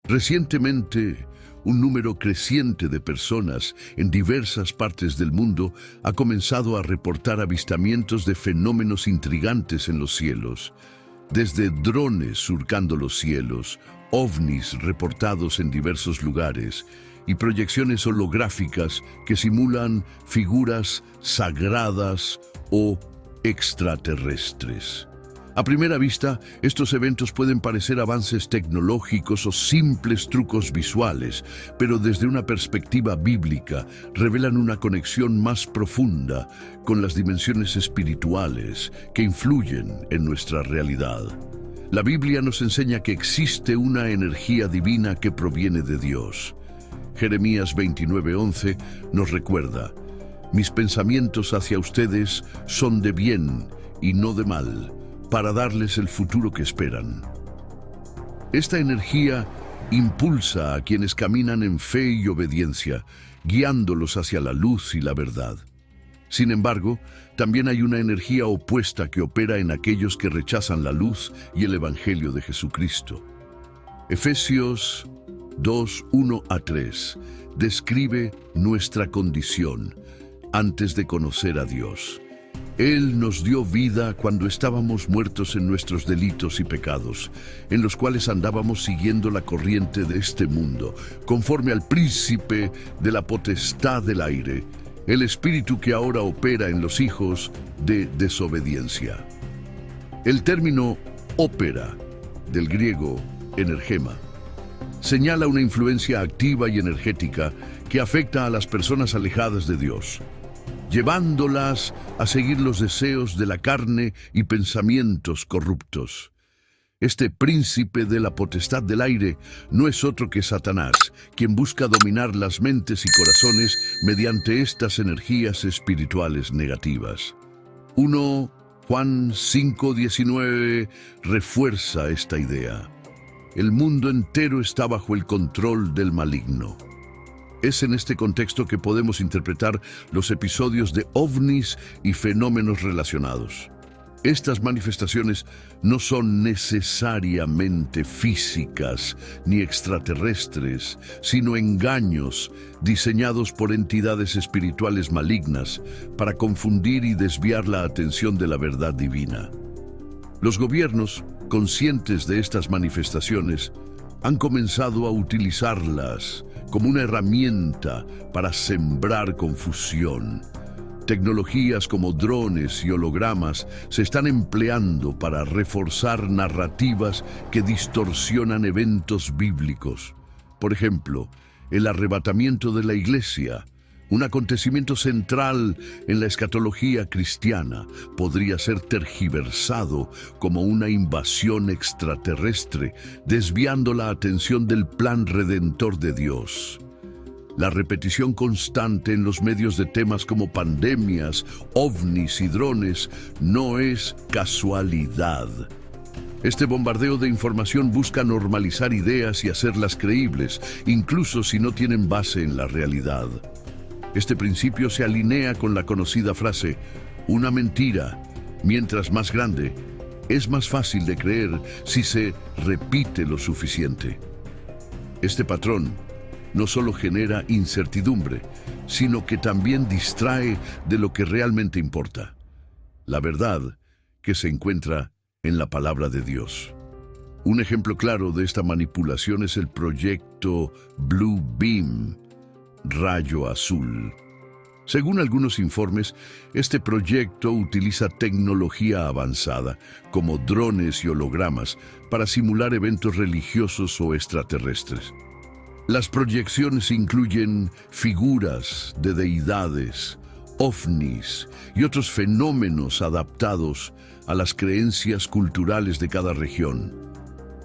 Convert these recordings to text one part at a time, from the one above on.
Recientemente, un número creciente de personas en diversas partes del mundo ha comenzado a reportar avistamientos de fenómenos intrigantes en los cielos, desde drones surcando los cielos, ovnis reportados en diversos lugares y proyecciones holográficas que simulan figuras sagradas o extraterrestres. A primera vista, estos eventos pueden parecer avances tecnológicos o simples trucos visuales, pero desde una perspectiva bíblica revelan una conexión más profunda con las dimensiones espirituales que influyen en nuestra realidad. La Biblia nos enseña que existe una energía divina que proviene de Dios. Jeremías 29:11 nos recuerda: «Mis pensamientos hacia ustedes son de bien y no de mal, para darles el futuro que esperan». Esta energía impulsa a quienes caminan en fe y obediencia, guiándolos hacia la luz y la verdad. Sin embargo, también hay una energía opuesta que opera en aquellos que rechazan la luz y el Evangelio de Jesucristo. Efesios 2:1-3 describe nuestra condición antes de conocer a Dios. Él nos dio vida cuando estábamos muertos en nuestros delitos y pecados, en los cuales andábamos siguiendo la corriente de este mundo, conforme al príncipe de la potestad del aire, el espíritu que ahora opera en los hijos de desobediencia. El término ópera, del griego energema, señala una influencia activa y energética que afecta a las personas alejadas de Dios, llevándolas a seguir los deseos de la carne y pensamientos corruptos. Este príncipe de la potestad del aire no es otro que Satanás, quien busca dominar las mentes y corazones mediante estas energías espirituales negativas. 1 Juan 5:19 refuerza esta idea. El mundo entero está bajo el control del maligno. Es en este contexto que podemos interpretar los episodios de ovnis y fenómenos relacionados. Estas manifestaciones no son necesariamente físicas ni extraterrestres, sino engaños diseñados por entidades espirituales malignas para confundir y desviar la atención de la verdad divina. Los gobiernos, conscientes de estas manifestaciones, han comenzado a utilizarlas como una herramienta para sembrar confusión. Tecnologías como drones y hologramas se están empleando para reforzar narrativas que distorsionan eventos bíblicos. Por ejemplo, el arrebatamiento de la iglesia, un acontecimiento central en la escatología cristiana, podría ser tergiversado como una invasión extraterrestre, desviando la atención del plan redentor de Dios. La repetición constante en los medios de temas como pandemias, ovnis y drones no es casualidad. Este bombardeo de información busca normalizar ideas y hacerlas creíbles, incluso si no tienen base en la realidad. Este principio se alinea con la conocida frase: una mentira, mientras más grande, es más fácil de creer si se repite lo suficiente. Este patrón no solo genera incertidumbre, sino que también distrae de lo que realmente importa: la verdad que se encuentra en la palabra de Dios. Un ejemplo claro de esta manipulación es el proyecto Blue Beam, rayo azul. Según algunos informes, este proyecto utiliza tecnología avanzada, como drones y hologramas, para simular eventos religiosos o extraterrestres. Las proyecciones incluyen figuras de deidades, ovnis y otros fenómenos adaptados a las creencias culturales de cada región.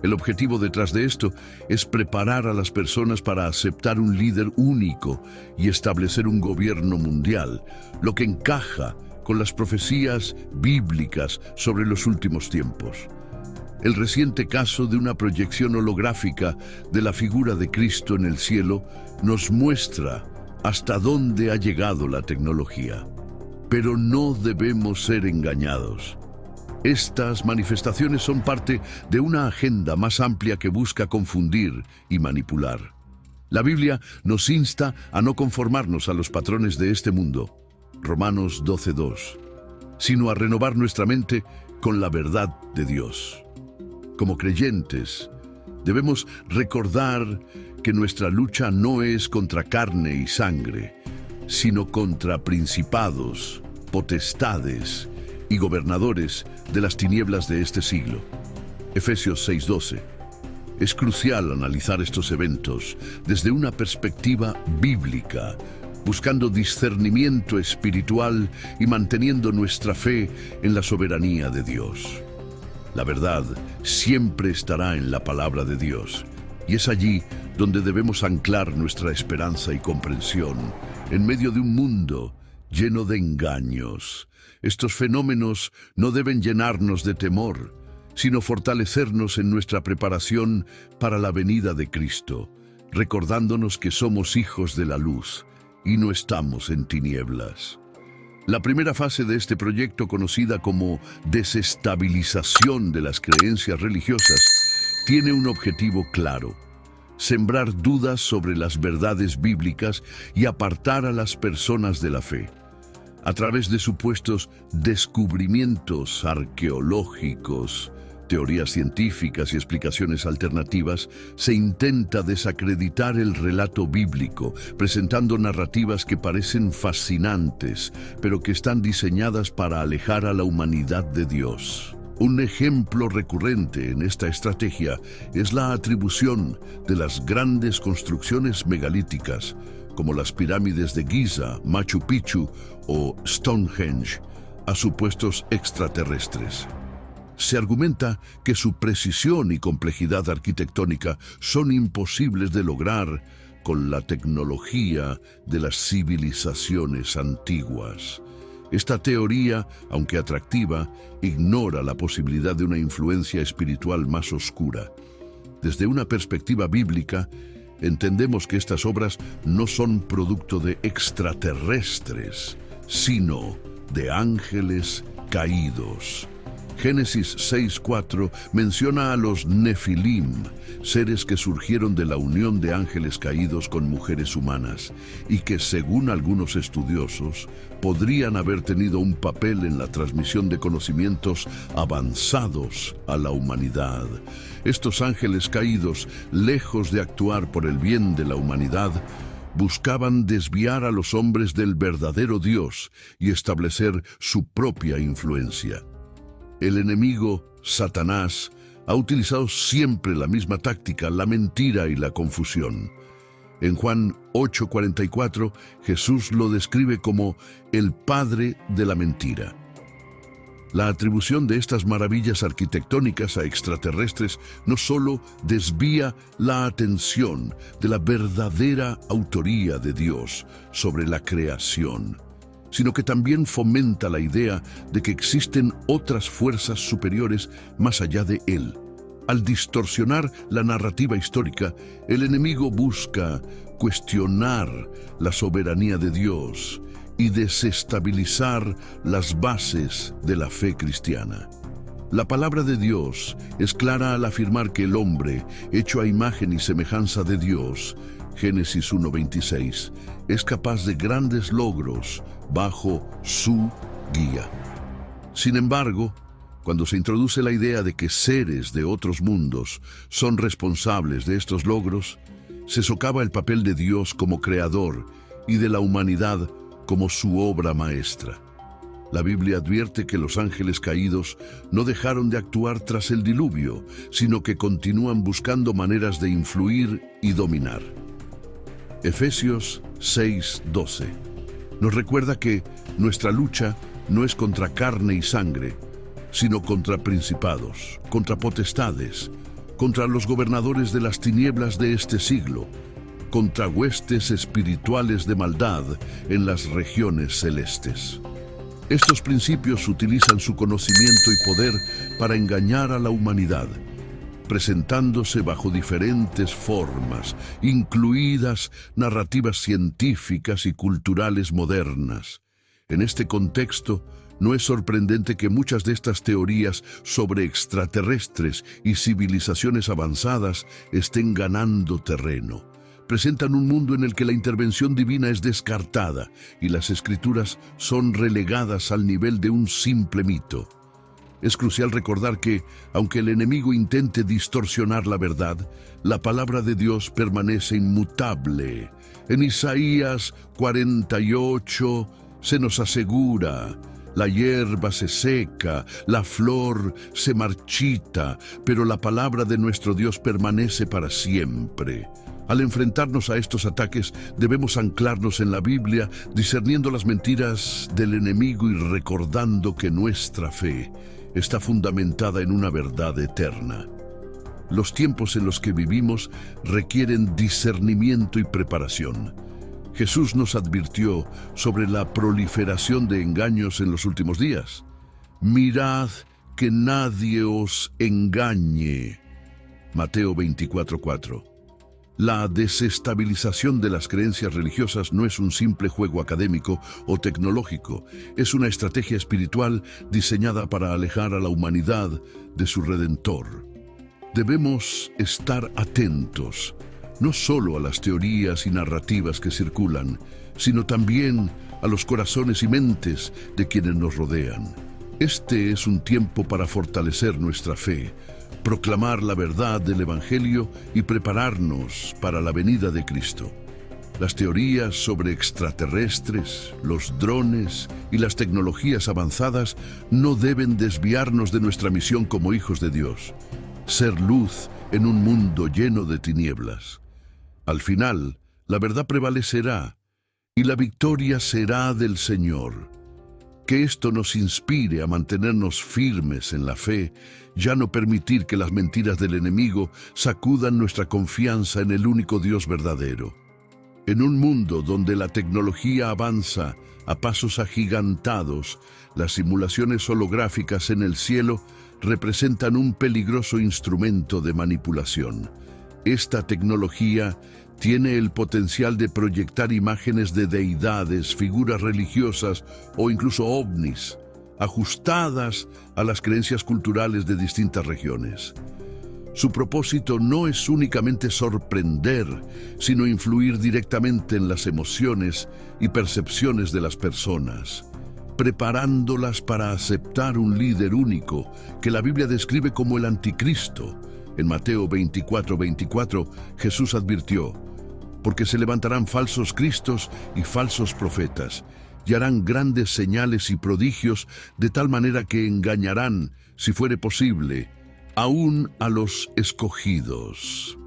El objetivo detrás de esto es preparar a las personas para aceptar un líder único y establecer un gobierno mundial, lo que encaja con las profecías bíblicas sobre los últimos tiempos. El reciente caso de una proyección holográfica de la figura de Cristo en el cielo nos muestra hasta dónde ha llegado la tecnología. Pero no debemos ser engañados. Estas manifestaciones son parte de una agenda más amplia que busca confundir y manipular. La Biblia nos insta a no conformarnos a los patrones de este mundo, Romanos 12:2, sino a renovar nuestra mente con la verdad de Dios. Como creyentes, debemos recordar que nuestra lucha no es contra carne y sangre, sino contra principados, potestades y gobernadores de las tinieblas de este siglo. Efesios 6:12. Es crucial analizar estos eventos desde una perspectiva bíblica, buscando discernimiento espiritual y manteniendo nuestra fe en la soberanía de Dios. La verdad siempre estará en la palabra de Dios, y es allí donde debemos anclar nuestra esperanza y comprensión, en medio de un mundo lleno de engaños. Estos fenómenos no deben llenarnos de temor, sino fortalecernos en nuestra preparación para la venida de Cristo, recordándonos que somos hijos de la luz y no estamos en tinieblas. La primera fase de este proyecto, conocida como desestabilización de las creencias religiosas, tiene un objetivo claro: sembrar dudas sobre las verdades bíblicas y apartar a las personas de la fe. A través de supuestos descubrimientos arqueológicos, teorías científicas y explicaciones alternativas, se intenta desacreditar el relato bíblico, presentando narrativas que parecen fascinantes, pero que están diseñadas para alejar a la humanidad de Dios. Un ejemplo recurrente en esta estrategia es la atribución de las grandes construcciones megalíticas, como las pirámides de Giza, Machu Picchu o Stonehenge, a supuestos extraterrestres. Se argumenta que su precisión y complejidad arquitectónica son imposibles de lograr con la tecnología de las civilizaciones antiguas. Esta teoría, aunque atractiva, ignora la posibilidad de una influencia espiritual más oscura. Desde una perspectiva bíblica, entendemos que estas obras no son producto de extraterrestres, sino de ángeles caídos. Génesis 6:4 menciona a los Nefilim, seres que surgieron de la unión de ángeles caídos con mujeres humanas, y que, según algunos estudiosos, podrían haber tenido un papel en la transmisión de conocimientos avanzados a la humanidad. Estos ángeles caídos, lejos de actuar por el bien de la humanidad, buscaban desviar a los hombres del verdadero Dios y establecer su propia influencia. El enemigo, Satanás, ha utilizado siempre la misma táctica: la mentira y la confusión. En Juan 8:44, Jesús lo describe como el padre de la mentira. La atribución de estas maravillas arquitectónicas a extraterrestres no solo desvía la atención de la verdadera autoría de Dios sobre la creación, sino que también fomenta la idea de que existen otras fuerzas superiores más allá de Él. Al distorsionar la narrativa histórica, el enemigo busca cuestionar la soberanía de Dios y desestabilizar las bases de la fe cristiana. La palabra de Dios es clara al afirmar que el hombre, hecho a imagen y semejanza de Dios, Génesis 1:26, es capaz de grandes logros bajo su guía. Sin embargo, cuando se introduce la idea de que seres de otros mundos son responsables de estos logros, se socava el papel de Dios como creador y de la humanidad como su obra maestra. La Biblia advierte que los ángeles caídos no dejaron de actuar tras el diluvio, sino que continúan buscando maneras de influir y dominar. Efesios 6:12 nos recuerda que nuestra lucha no es contra carne y sangre, sino contra principados, contra potestades, contra los gobernadores de las tinieblas de este siglo, contra huestes espirituales de maldad en las regiones celestes. Estos principios utilizan su conocimiento y poder para engañar a la humanidad, presentándose bajo diferentes formas, incluidas narrativas científicas y culturales modernas. En este contexto, No es sorprendente que muchas de estas teorías sobre extraterrestres y civilizaciones avanzadas estén ganando terreno. Presentan un mundo en el que la intervención divina es descartada y las escrituras son relegadas al nivel de un simple mito. Es crucial recordar que, aunque el enemigo intente distorsionar la verdad, la palabra de Dios permanece inmutable. En Isaías 48 se nos asegura: la hierba se seca, la flor se marchita, pero la palabra de nuestro Dios permanece para siempre. Al enfrentarnos a estos ataques, debemos anclarnos en la Biblia, discerniendo las mentiras del enemigo y recordando que nuestra fe está fundamentada en una verdad eterna. Los tiempos en los que vivimos requieren discernimiento y preparación. Jesús nos advirtió sobre la proliferación de engaños en los últimos días. Mirad que nadie os engañe. Mateo 24:4. La desestabilización de las creencias religiosas no es un simple juego académico o tecnológico, es una estrategia espiritual diseñada para alejar a la humanidad de su Redentor. Debemos estar atentos, no solo a las teorías y narrativas que circulan, sino también a los corazones y mentes de quienes nos rodean. Este es un tiempo para fortalecer nuestra fe, proclamar la verdad del Evangelio y prepararnos para la venida de Cristo. Las teorías sobre extraterrestres, los drones y las tecnologías avanzadas no deben desviarnos de nuestra misión como hijos de Dios: ser luz en un mundo lleno de tinieblas. Al final, la verdad prevalecerá y la victoria será del Señor. Que esto nos inspire a mantenernos firmes en la fe, ya no permitir que las mentiras del enemigo sacudan nuestra confianza en el único Dios verdadero. En un mundo donde la tecnología avanza a pasos agigantados, las simulaciones holográficas en el cielo representan un peligroso instrumento de manipulación. Esta tecnología tiene el potencial de proyectar imágenes de deidades, figuras religiosas o incluso ovnis, ajustadas a las creencias culturales de distintas regiones. Su propósito no es únicamente sorprender, sino influir directamente en las emociones y percepciones de las personas, preparándolas para aceptar un líder único que la Biblia describe como el Anticristo. En Mateo 24:24, Jesús advirtió: porque se levantarán falsos cristos y falsos profetas, y harán grandes señales y prodigios, de tal manera que engañarán, si fuere posible, aún a los escogidos.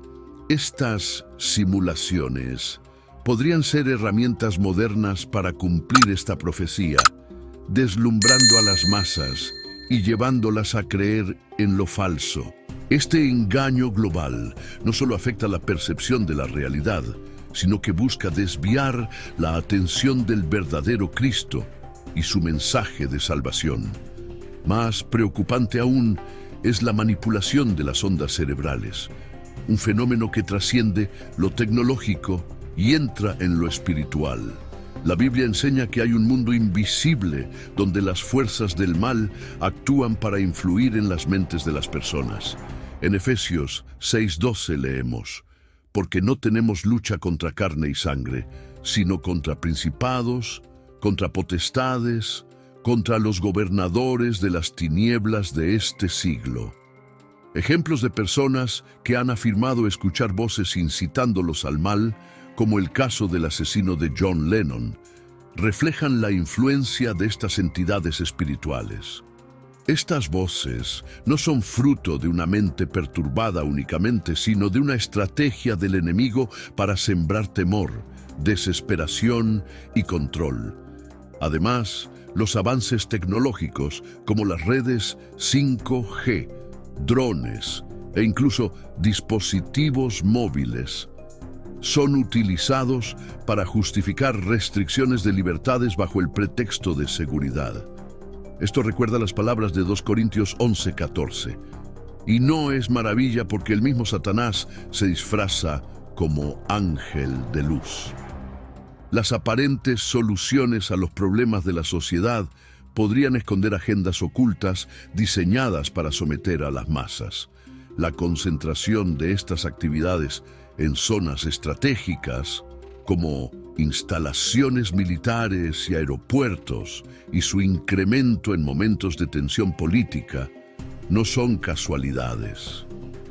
Estas simulaciones podrían ser herramientas modernas para cumplir esta profecía, deslumbrando a las masas y llevándolas a creer en lo falso. Este engaño global no solo afecta la percepción de la realidad, sino que busca desviar la atención del verdadero Cristo y su mensaje de salvación. Más preocupante aún es la manipulación de las ondas cerebrales, un fenómeno que trasciende lo tecnológico y entra en lo espiritual. La Biblia enseña que hay un mundo invisible donde las fuerzas del mal actúan para influir en las mentes de las personas. En Efesios 6:12 leemos: porque no tenemos lucha contra carne y sangre, sino contra principados, contra potestades, contra los gobernadores de las tinieblas de este siglo. Ejemplos de personas que han afirmado escuchar voces incitándolos al mal, como el caso del asesino de John Lennon, reflejan la influencia de estas entidades espirituales. Estas voces no son fruto de una mente perturbada únicamente, sino de una estrategia del enemigo para sembrar temor, desesperación y control. Además, los avances tecnológicos, como las redes 5G, drones e incluso dispositivos móviles, son utilizados para justificar restricciones de libertades bajo el pretexto de seguridad. Esto recuerda las palabras de 2 Corintios 11:14. Y no es maravilla porque el mismo Satanás se disfraza como ángel de luz. Las aparentes soluciones a los problemas de la sociedad podrían esconder agendas ocultas diseñadas para someter a las masas. La concentración de estas actividades en zonas estratégicas, como instalaciones militares y aeropuertos, y su incremento en momentos de tensión política, no son casualidades.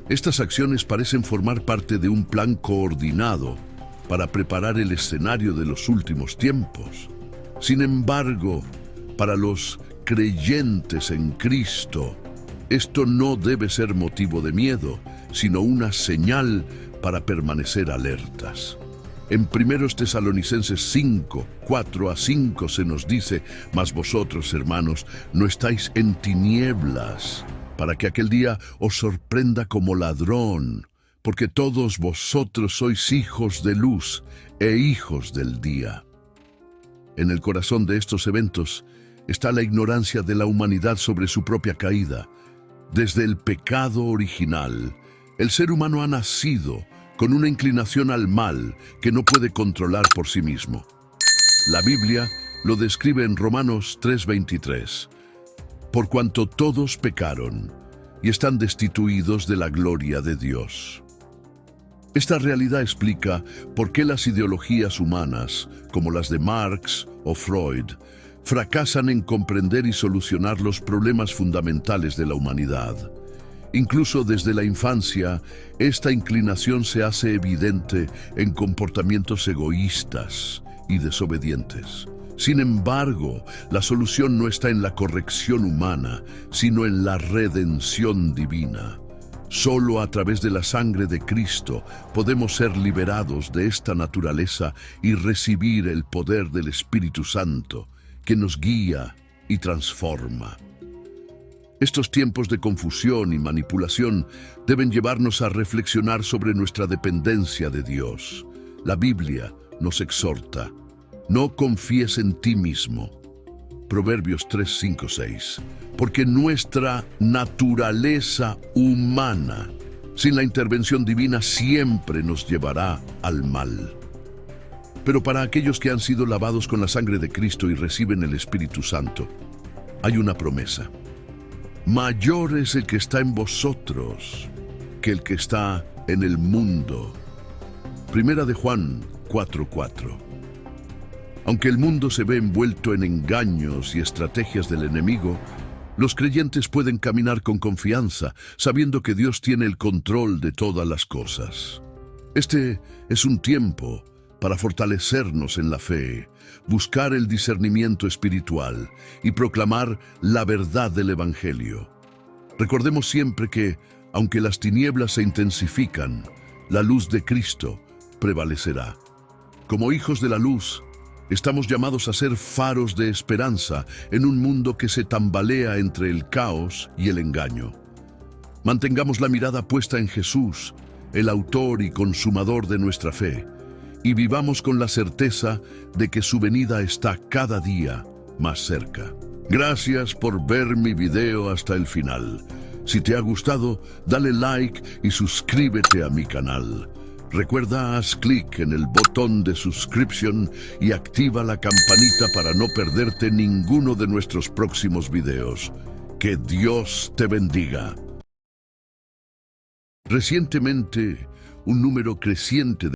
Estas acciones parecen formar parte de un plan coordinado para preparar el escenario de los últimos tiempos. Sin embargo, para los creyentes en Cristo, esto no debe ser motivo de miedo, sino una señal para permanecer alertas. En 1 Tesalonicenses 5, 4-5 se nos dice: «Mas vosotros, hermanos, no estáis en tinieblas, para que aquel día os sorprenda como ladrón, porque todos vosotros sois hijos de luz e hijos del día». En el corazón de estos eventos está la ignorancia de la humanidad sobre su propia caída. Desde el pecado original, el ser humano ha nacido con una inclinación al mal que no puede controlar por sí mismo. La Biblia lo describe en Romanos 3:23. «Por cuanto todos pecaron y están destituidos de la gloria de Dios». Esta realidad explica por qué las ideologías humanas, como las de Marx o Freud, fracasan en comprender y solucionar los problemas fundamentales de la humanidad. Incluso desde la infancia, esta inclinación se hace evidente en comportamientos egoístas y desobedientes. Sin embargo, la solución no está en la corrección humana, sino en la redención divina. Solo a través de la sangre de Cristo podemos ser liberados de esta naturaleza y recibir el poder del Espíritu Santo, que nos guía y transforma. Estos tiempos de confusión y manipulación deben llevarnos a reflexionar sobre nuestra dependencia de Dios. La Biblia nos exhorta: «No confíes en ti mismo». Proverbios 3, 5, 6. Porque nuestra naturaleza humana, sin la intervención divina, siempre nos llevará al mal. Pero para aquellos que han sido lavados con la sangre de Cristo y reciben el Espíritu Santo, hay una promesa: «Mayor es el que está en vosotros que el que está en el mundo». Primera de Juan 4:4. Aunque el mundo se ve envuelto en engaños y estrategias del enemigo, los creyentes pueden caminar con confianza, sabiendo que Dios tiene el control de todas las cosas. Este es un tiempo para fortalecernos en la fe, buscar el discernimiento espiritual y proclamar la verdad del Evangelio. Recordemos siempre que, aunque las tinieblas se intensifican, la luz de Cristo prevalecerá. Como hijos de la luz, estamos llamados a ser faros de esperanza en un mundo que se tambalea entre el caos y el engaño. Mantengamos la mirada puesta en Jesús, el autor y consumador de nuestra fe, y vivamos con la certeza de que su venida está cada día más cerca. Gracias por ver mi video hasta el final. Si te ha gustado, dale like y suscríbete a mi canal. Recuerda, haz clic en el botón de suscripción y activa la campanita para no perderte ninguno de nuestros próximos videos. Que Dios te bendiga. Recientemente, un número creciente de